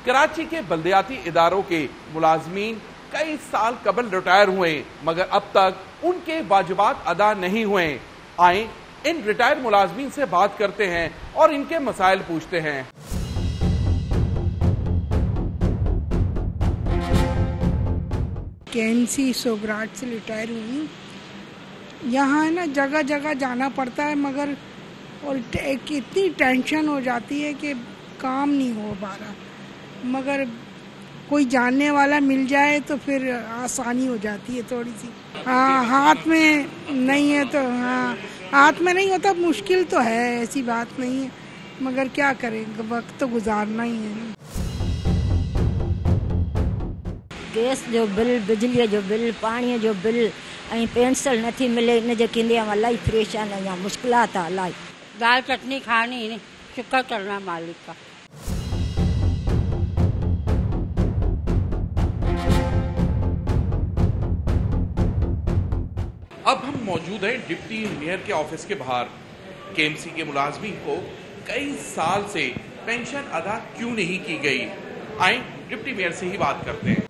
कराची के बल्दियाती इदारों के मुलाजमीन कई साल कबल रिटायर हुए मगर अब तक उनके वाजिबात अदा नहीं हुए। आए इन रिटायर मुलाजमीन से बात करते हैं और इनके मसाइल पूछते हैं। केएमसी सोगराट से रिटायर हुई। यहाँ है ना जगह जगह जाना पड़ता है मगर और इतनी टेंशन हो जाती है कि काम नहीं हो पा रहा, मगर कोई जानने वाला मिल जाए तो फिर आसानी हो जाती है थोड़ी सी। हाँ, हाथ में नहीं है तो हाँ, हाथ में नहीं होता मुश्किल तो है, ऐसी बात नहीं है, मगर क्या करें, वक्त तो गुजारना ही है। गैस जो बिल, बिजली जो बिल, पानी जो बिल ऐं पेंशन नथी मिले, इन जे किंदे इलाही परेशान आहियां, मुश्किलात आहे इलाही। दाल चटनी खानी, शुक्र करना मालिक का। अब हम मौजूद हैं डिप्टी मेयर के ऑफिस के बाहर। केएमसी के मुलाजमीन को कई साल से पेंशन अदा क्यों नहीं की गई, आए डिप्टी मेयर से ही बात करते हैं।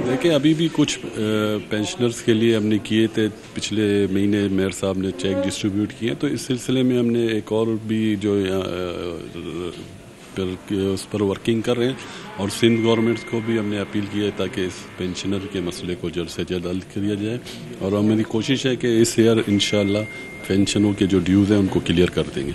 देखिए, अभी भी कुछ पेंशनर्स के लिए हमने किए थे, पिछले महीने मेयर साहब ने चेक डिस्ट्रीब्यूट किए, तो इस सिलसिले में हमने एक और भी जो उस पर वर्किंग कर रहे हैं और सिंध गवर्नमेंट को भी हमने अपील की है ताकि इस पेंशनर के मसले को जल्द से जल्द हल किया जाए और हमारी कोशिश है कि इस ईयर इंशाल्लाह पेंशनों के जो ड्यूज़ हैं उनको क्लियर कर देंगे।